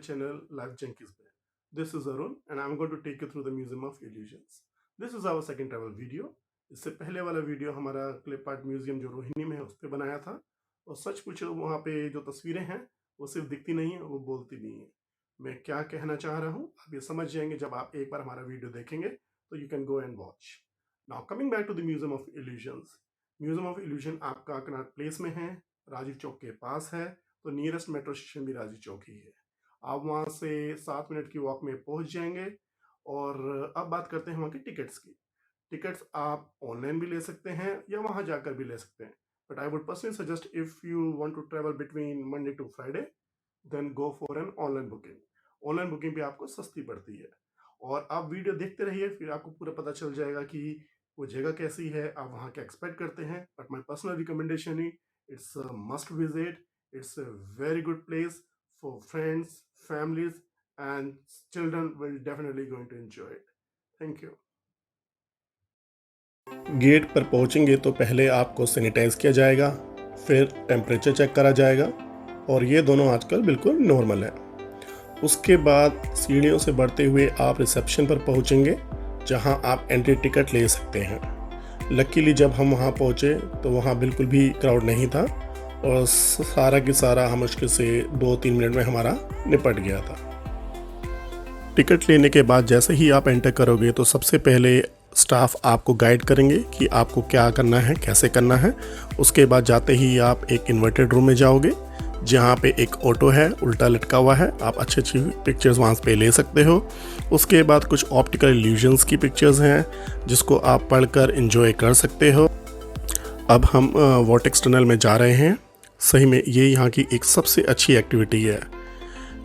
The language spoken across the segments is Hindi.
channel Life Junkies Bay. This is Arun and I'm going to take you through the Museum of Illusions. This is our second travel video. इससे पहले वाला वीडियो हमारा क्लिप आर्ट म्यूजियम जो रोहिणी में है उस पर बनाया था, और सच पूछो वहाँ पे जो तस्वीरें हैं वो सिर्फ दिखती नहीं है, वो बोलती भी हैं। मैं क्या कहना चाह रहा हूँ आप ये समझ जाएंगे जब आप एक बार हमारा वीडियो देखेंगे, तो you can go and watch. Now coming back to the museum of illusions. Museum of illusion आपका कनॉट प्लेस में है, राजीव चौक के पास है, तो नियरेस्ट मेट्रो स्टेशन भी राजीव चौक ही है। आप वहाँ से 7 मिनट की वॉक में पहुँच जाएंगे। और अब बात करते हैं वहाँ की टिकट्स की। टिकट्स आप ऑनलाइन भी ले सकते हैं या वहाँ जाकर भी ले सकते हैं, but I would personally suggest if you want to travel between Monday to Friday then go for an online booking. Online booking भी आपको सस्ती पड़ती है। और आप वीडियो देखते रहिए, फिर आपको पूरा पता चल जाएगा कि वो जगह कैसी है, आप वहाँ क्या एक्सपेक्ट करते हैं। But my personal recommendation he it's must visit. It's a very good place for friends, families, and children will definitely going to enjoy it. Thank you. Gate पर पहुंचेंगे तो पहले आपको सैनिटाइज किया जाएगा, फिर टेम्परेचर चेक करा जाएगा, और ये दोनों आजकल बिल्कुल नॉर्मल है। उसके बाद सीढ़ियों से बढ़ते हुए आप रिसेप्शन पर पहुंचेंगे, जहां आप एंट्री टिकट ले सकते हैं। लकीली जब हम वहां पहुंचे तो वहां बिल्कुल भी क्राउड नहीं था, और सारा की सारा हम मुश्किल से 2-3 मिनट में हमारा निपट गया था। टिकट लेने के बाद जैसे ही आप एंटर करोगे तो सबसे पहले स्टाफ आपको गाइड करेंगे कि आपको क्या करना है, कैसे करना है। उसके बाद जाते ही आप एक इन्वर्टेड रूम में जाओगे, जहाँ पे एक ऑटो है उल्टा लटका हुआ है। आप अच्छी अच्छी पिक्चर्स वहाँ पे ले सकते हो। उसके बाद कुछ ऑप्टिकल इल्यूजन्स की पिक्चर्स हैं जिसको आप पढ़कर एंजॉय कर सकते हो। अब हम वॉर्टेक्स टनल में जा रहे हैं। सही में ये यहाँ की एक सबसे अच्छी एक्टिविटी है,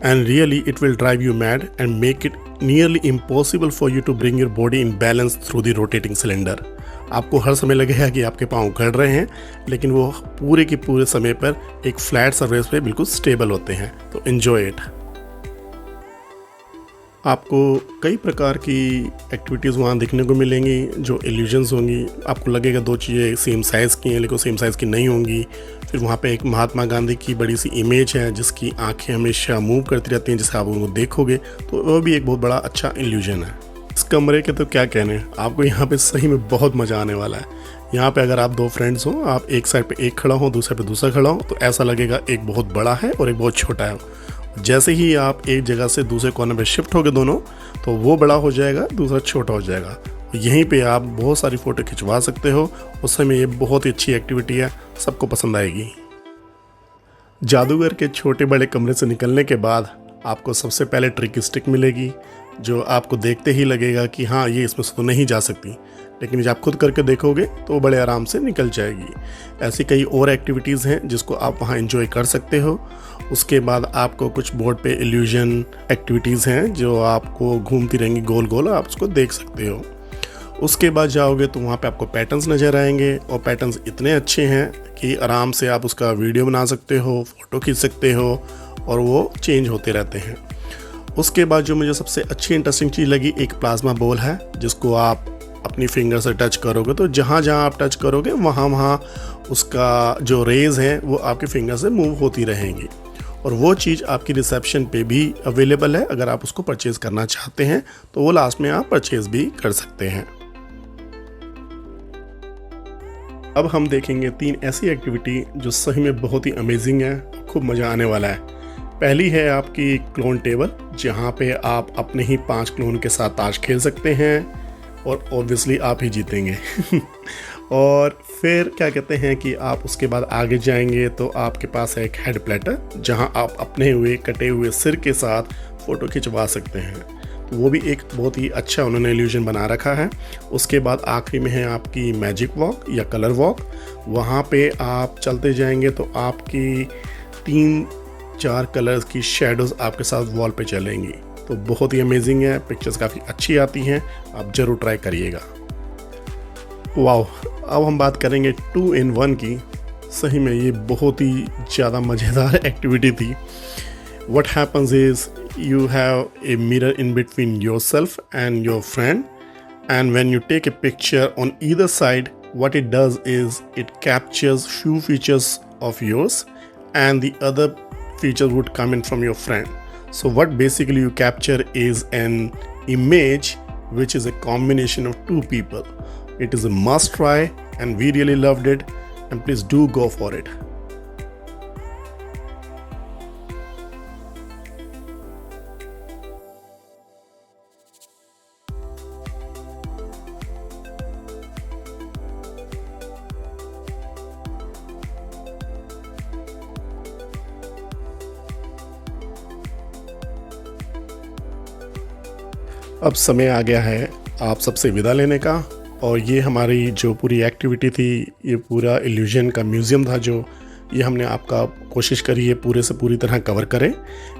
and really it will drive you mad and make it nearly impossible for you to bring your body in balance through the rotating cylinder. आपको हर समय लगेगा कि आपके पाँव गड़ रहे हैं, लेकिन वो पूरे के पूरे समय पर एक फ्लैट सरफेस पे बिल्कुल स्टेबल होते हैं। तो एन्जॉय इट। आपको कई प्रकार की एक्टिविटीज़ वहाँ देखने को मिलेंगी जो इल्यूजन्स होंगी। आपको लगेगा 2 चीज़ें सेम साइज़ की हैं, लेकिन सेम साइज़ की नहीं होंगी। फिर वहाँ पे एक महात्मा गांधी की बड़ी सी इमेज है जिसकी आंखें हमेशा मूव करती रहती हैं, जिसे आप उनको देखोगे तो वो भी एक बहुत बड़ा अच्छा इल्यूजन है। इस कमरे के तो क्या कहने, आपको यहाँ पे सही में बहुत मज़ा आने वाला है। यहाँ पे अगर आप 2 फ्रेंड्स हो, आप एक साइड पे एक खड़ा हो, दूसरे पे दूसरा खड़ा हो, तो ऐसा लगेगा एक बहुत बड़ा है और एक बहुत छोटा है। जैसे ही आप एक जगह से दूसरे कॉर्नर पे शिफ्ट होगे दोनों, तो वो बड़ा हो जाएगा, दूसरा छोटा हो जाएगा। यहीं पे आप बहुत सारी फ़ोटो खिंचवा सकते हो। उस समय ये बहुत ही अच्छी एक्टिविटी है, सबको पसंद आएगी। जादूगर के छोटे बड़े कमरे से निकलने के बाद आपको सबसे पहले ट्रिक स्टिक मिलेगी, जो आपको देखते ही लगेगा कि हाँ ये इसमें से तो नहीं जा सकती, लेकिन जब आप खुद करके देखोगे तो वो बड़े आराम से निकल जाएगी। ऐसी कई और एक्टिविटीज़ हैं जिसको आप वहाँ एंजॉय कर सकते हो। उसके बाद आपको कुछ बोर्ड पे इल्यूजन एक्टिविटीज़ हैं जो आपको घूमती रहेंगी गोल गोल, आप उसको देख सकते हो। उसके बाद जाओगे तो वहाँ पे आपको पैटर्न्स नज़र आएंगे, और पैटर्न्स इतने अच्छे हैं कि आराम से आप उसका वीडियो बना सकते हो, फ़ोटो खींच सकते हो, और वो चेंज होते रहते हैं। उसके बाद जो मुझे सबसे अच्छी इंटरेस्टिंग चीज़ लगी, एक प्लाज्मा बॉल है जिसको आप अपनी फिंगर से टच करोगे तो जहाँ जहाँ आप टच करोगे वहाँ वहाँ उसका जो रेज़ हैं वो आपके फिंगर से मूव होती रहेंगी, और वो चीज़ आपकी रिसेप्शन पे भी अवेलेबल है। अगर आप उसको परचेज़ करना चाहते हैं तो वो लास्ट में आप परचेज़ भी कर सकते हैं। अब हम देखेंगे 3 ऐसी एक्टिविटी जो सही में बहुत ही अमेजिंग है, खूब मज़ा आने वाला है। पहली है आपकी क्लोन टेबल, जहाँ पे आप अपने ही 5 क्लोन के साथ ताश खेल सकते हैं, और ऑब्वियसली आप ही जीतेंगे। और फिर क्या कहते हैं कि आप उसके बाद आगे जाएंगे तो आपके पास है एक हेड प्लेटर, जहां आप अपने हुए कटे हुए सिर के साथ फ़ोटो खिंचवा सकते हैं। तो वो भी एक बहुत ही अच्छा उन्होंने इल्यूजन बना रखा है। उसके बाद आखिरी में है आपकी मैजिक वॉक या कलर वॉक। वहाँ पे आप चलते जाएंगे तो आपकी 3-4 कलर्स की शेडोज़ आपके साथ वॉल पे चलेंगी। तो बहुत ही अमेजिंग है, पिक्चर्स काफ़ी अच्छी आती हैं, आप ज़रूर ट्राई करिएगा। वाओ, अब हम बात करेंगे 2 in 1 की। सही में ये बहुत ही ज़्यादा मज़ेदार एक्टिविटी थी। What happens is you have a mirror in between yourself and your friend, and when you take a picture on either side, what it does is it captures few features of yours and the other features would come in from your friend. So what basically you capture is an image which is a combination of two people. It is a must try and we really loved it, and please do go for it. अब समय आ गया है आप सबसे विदा लेने का, और ये हमारी जो पूरी एक्टिविटी थी, ये पूरा इल्यूजन का म्यूज़ियम था जो ये हमने आपका कोशिश करी है पूरे से पूरी तरह कवर करें,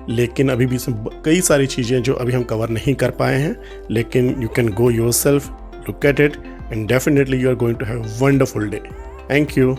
लेकिन अभी भी इसमें कई सारी चीज़ें जो अभी हम कवर नहीं कर पाए हैं, लेकिन you can go yourself, look at it, and definitely you are going to have wonderful day. Thank you.